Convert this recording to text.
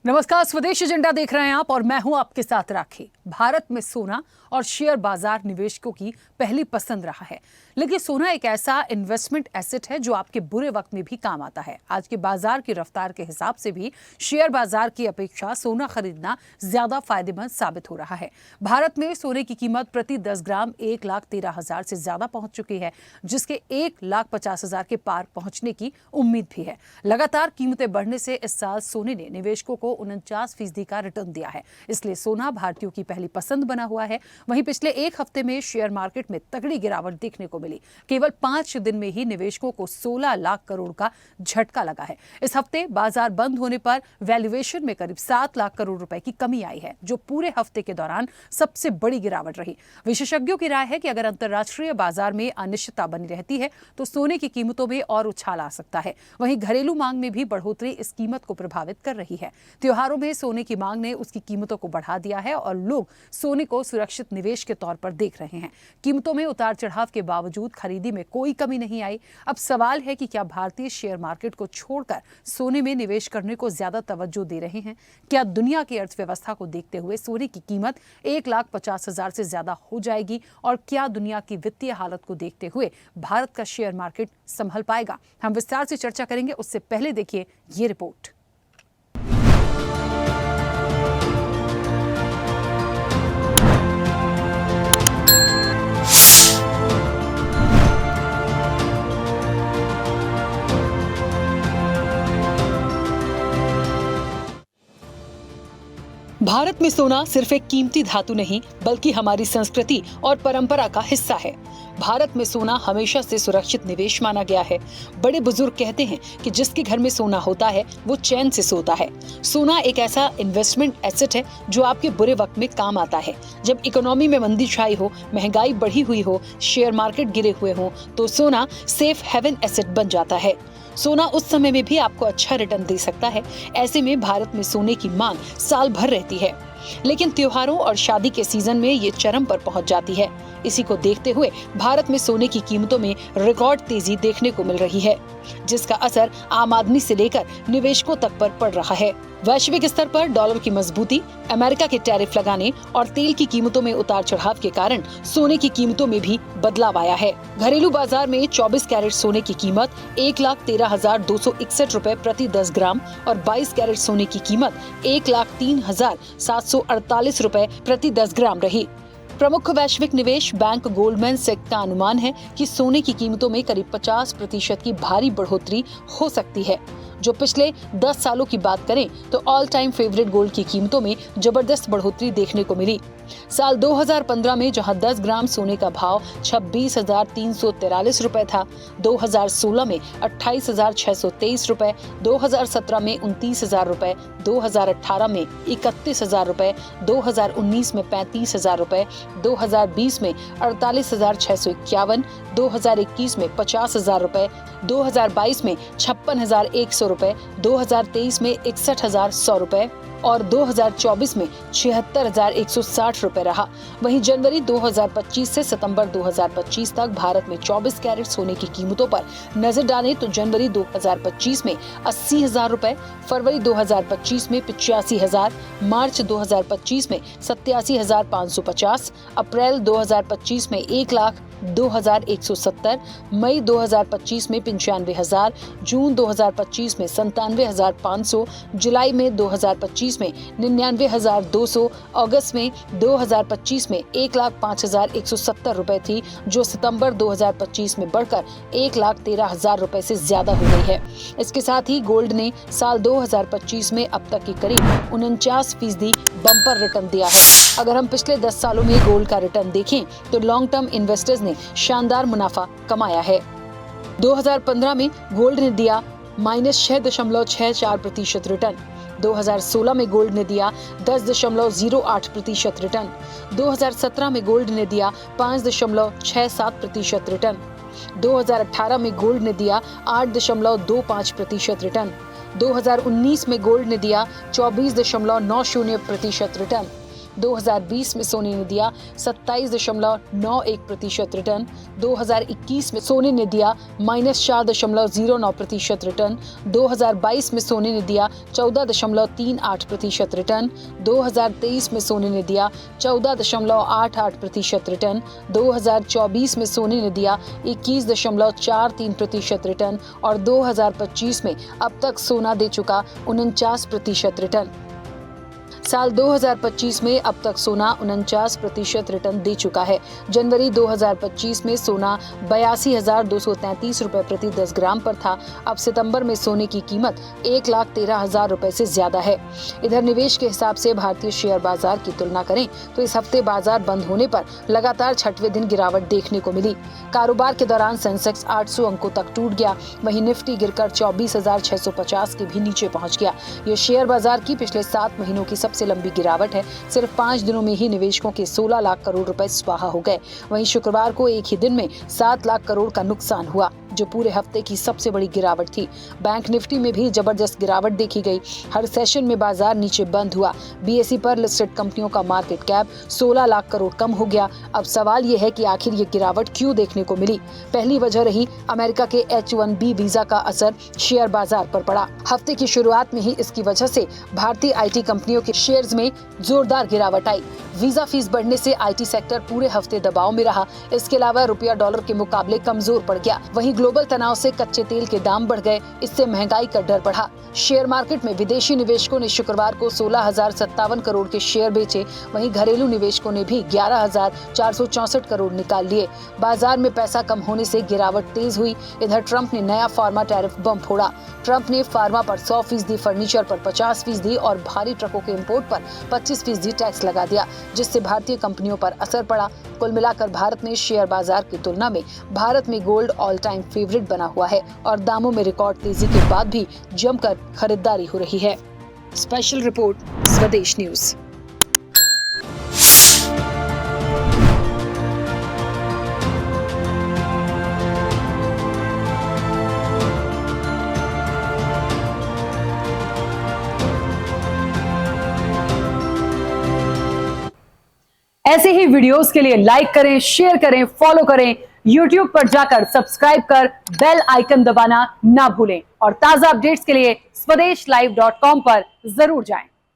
नमस्कार, स्वदेश एजेंडा देख रहे हैं आप और मैं हूं आपके साथ राखी। भारत में सोना और शेयर बाजार निवेशकों की पहली पसंद रहा है, लेकिन सोना एक ऐसा इन्वेस्टमेंट एसेट है जो आपके बुरे वक्त में भी काम आता है। आज के बाजार की रफ्तार के हिसाब से भी शेयर बाजार की अपेक्षा सोना खरीदना ज्यादा फायदेमंद साबित हो रहा है। भारत में सोने की कीमत प्रति 10 ग्राम 1,13,000 से ज्यादा पहुंच चुकी है, जिसके 1,50,000 के पार पहुंचने की उम्मीद भी है। लगातार कीमतें बढ़ने से इस साल सोने ने निवेशकों को 49% का रिटर्न दिया है, इसलिए सोना भारतीयों की पहली पसंद बना हुआ है। वहीं पिछले एक हफ्ते में शेयर मार्केट में तगड़ी गिरावट देखने को मिली। केवल 5 दिन में ही निवेशकों को 16 लाख करोड़ का झटका लगा है। इस हफ्ते बाजार बंद होने पर वैल्यूएशन में करीब 7 लाख करोड़ रुपए की कमी आई है, जो पूरे हफ्ते के दौरान सबसे बड़ी गिरावट रही। विशेषज्ञों की राय है कि अगर अंतर्राष्ट्रीय बाजार में अनिश्चितता बनी रहती है तो सोने की कीमतों में और उछाल आ सकता है। वहीं घरेलू मांग में भी बढ़ोतरी इस कीमत को प्रभावित कर रही है। त्योहारों में सोने की मांग ने उसकी कीमतों को बढ़ा दिया है और लोग सोने को सुरक्षित निवेश के तौर पर देख रहे हैं। कीमतों में उतार चढ़ाव के बावजूद खरीदी में कोई कमी नहीं आई। अब सवाल है कि क्या भारतीय शेयर मार्केट को छोड़कर सोने में निवेश करने को ज्यादा तवज्जो दे रहे हैं? क्या दुनिया की अर्थव्यवस्था को देखते हुए सोने की कीमत 1,50,000 से ज्यादा हो जाएगी? और क्या दुनिया की वित्तीय हालत को देखते हुए भारत का शेयर मार्केट संभल पाएगा? हम विस्तार से चर्चा करेंगे, उससे पहले देखिए ये रिपोर्ट। भारत में सोना सिर्फ एक कीमती धातु नहीं, बल्कि हमारी संस्कृति और परंपरा का हिस्सा है। भारत में सोना हमेशा से सुरक्षित निवेश माना गया है। बड़े बुजुर्ग कहते हैं कि जिसके घर में सोना होता है वो चैन से सोता है। सोना एक ऐसा इन्वेस्टमेंट एसेट है जो आपके बुरे वक्त में काम आता है। जब इकोनॉमी में मंदी छाई हो, महंगाई बढ़ी हुई हो, शेयर मार्केट गिरे हुए हो, तो सोना सेफ हेवन एसेट बन जाता है। सोना उस समय में भी आपको अच्छा रिटर्न दे सकता है। ऐसे में भारत में सोने की मांग साल भर रहती है, लेकिन त्योहारों और शादी के सीजन में ये चरम पर पहुंच जाती है। इसी को देखते हुए भारत में सोने की कीमतों में रिकॉर्ड तेजी देखने को मिल रही है, जिसका असर आम आदमी से लेकर निवेशकों तक पर पड़ रहा है। वैश्विक स्तर पर डॉलर की मजबूती, अमेरिका के टैरिफ लगाने और तेल की कीमतों में उतार चढ़ाव के कारण सोने की कीमतों में भी बदलाव आया है। घरेलू बाजार में 24 कैरेट सोने की कीमत 1,13,261 रुपए प्रति 10 ग्राम और 22 कैरेट सोने की कीमत 1,03,748 रुपए प्रति 10 ग्राम रही। प्रमुख वैश्विक निवेश बैंक गोल्डमैन सैक्स का अनुमान है कि सोने की कीमतों में करीब 50% की भारी बढ़ोतरी हो सकती है। जो पिछले 10 सालों की बात करें तो ऑल टाइम फेवरेट गोल्ड की कीमतों में जबरदस्त बढ़ोतरी देखने को मिली। साल 2015 में जहां 10 ग्राम सोने का भाव 26,343 रुपए था, 2016 में 28,623 रुपए, 2017 में 29,000 रुपए, 2018 में 31,000 रुपए, 2019 में 35,000 रुपए, 2020 में 48,651, 2021 में 50,000 रुपए, 2022 में 56,100 रुपए, 2023 में 61,100 रुपए और 2024 में 76,160 रुपए रहा। वहीं जनवरी 2025 से सितंबर 2025 तक भारत में 24 कैरेट सोने की कीमतों पर नजर डालें तो जनवरी 2025 में 80,000 रुपए, फरवरी 2025 में 85,000, मार्च 2025 में 87,550, अप्रैल 2025 में 1,02,170, मई 2025 में 95,000, जून 2025 में 97,500, जुलाई में 2025 में 99,200, अगस्त में 2025 में 1,05,170 रुपए थी, जो सितंबर 2025 में बढ़कर 1,13,000 रुपए से ज्यादा हो गई है। इसके साथ ही गोल्ड ने साल 2025 में अब तक की करीब 49% बम्पर रिटर्न दिया है। अगर हम पिछले 10 सालों में गोल्ड का रिटर्न देखें तो लॉन्ग टर्म इन्वेस्टर्स ने शानदार मुनाफा कमाया है। 2015 में गोल्ड ने दिया -6.64% रिटर्न, 2016 में गोल्ड ने दिया 10.08% रिटर्न, 2017 में गोल्ड ने दिया 5.67% रिटर्न, 2018 में गोल्ड ने दिया 8.25% रिटर्न, 2019 में गोल्ड ने दिया 24.90% रिटर्न, 2020 में सोने ने दिया 27.91% रिटर्न, 2021 में सोने ने दिया -4.09% रिटर्न, 2022 में सोने ने दिया 14.38% रिटर्न, 2023 में सोने ने दिया 14.88% रिटर्न, 2024 में सोने ने दिया 21.43% रिटर्न और 2025 में अब तक सोना दे चुका 49% रिटर्न। साल 2025 में अब तक सोना 49% रिटर्न दे चुका है। जनवरी 2025 में सोना 82,233 रुपए प्रति 10 ग्राम पर था। अब सितंबर में सोने की कीमत 1,13,000 रुपए से ज्यादा है। इधर निवेश के हिसाब से भारतीय शेयर बाजार की तुलना करें तो इस हफ्ते बाजार बंद होने पर लगातार छठवें दिन गिरावट देखने को मिली। कारोबार के दौरान सेंसेक्स 800 अंकों तक टूट गया, वहीं निफ्टी गिरकर 24,650 के भी नीचे पहुंच गया। ये शेयर बाजार की पिछले 7 महीनों की सबसे लंबी गिरावट है। सिर्फ 5 दिनों में ही निवेशकों के 16 लाख करोड़ रुपए स्वाहा हो गए। वहीं शुक्रवार को एक ही दिन में 7 लाख करोड़ का नुकसान हुआ, जो पूरे हफ्ते की सबसे बड़ी गिरावट थी। बैंक निफ्टी में भी जबरदस्त गिरावट देखी गई। हर सेशन में बाजार नीचे बंद हुआ। बीएसई पर लिस्टेड कंपनियों का मार्केट कैप 16 लाख करोड़ कम हो गया। अब सवाल ये है कि आखिर ये गिरावट क्यों देखने को मिली। पहली वजह रही अमेरिका के H-1B वीजा का असर शेयर बाजार पर पड़ा। हफ्ते की शुरुआत में ही इसकी वजह से भारतीय आईटी कंपनियों के शेयर्स में जोरदार गिरावट आई। वीजा फीस बढ़ने से आईटी सेक्टर पूरे हफ्ते दबाव में रहा। इसके अलावा रुपया डॉलर के मुकाबले कमजोर पड़ गया। वहीं ग्लोबल तनाव से कच्चे तेल के दाम बढ़ गए, इससे महंगाई का डर बढ़ा। शेयर मार्केट में विदेशी निवेशकों ने शुक्रवार को 16,057 करोड़ के शेयर बेचे, वहीं घरेलू निवेशकों ने भी 11,464 करोड़ निकाल लिए। बाजार में पैसा कम होने से गिरावट तेज हुई। इधर ट्रंप ने नया फार्मा टैरिफ बम फोड़ा। ट्रंप ने फार्मा पर 100%, फर्नीचर पर 50% और भारी ट्रकों के इंपोर्ट पर 25% टैक्स लगा दिया, जिससे भारतीय कंपनियों पर असर पड़ा। कुल मिलाकर भारत में शेयर बाजार की तुलना में भारत में गोल्ड ऑल टाइम फेवरेट बना हुआ है और दामों में रिकॉर्ड तेजी के बाद भी जमकर खरीदारी हो रही है। स्पेशल रिपोर्ट, स्वदेश न्यूज। ऐसे ही वीडियोस के लिए लाइक करें, शेयर करें, फॉलो करें। YouTube पर जाकर सब्सक्राइब कर बेल आइकन दबाना ना भूलें और ताजा अपडेट्स के लिए swedeshlive.com पर जरूर जाएं।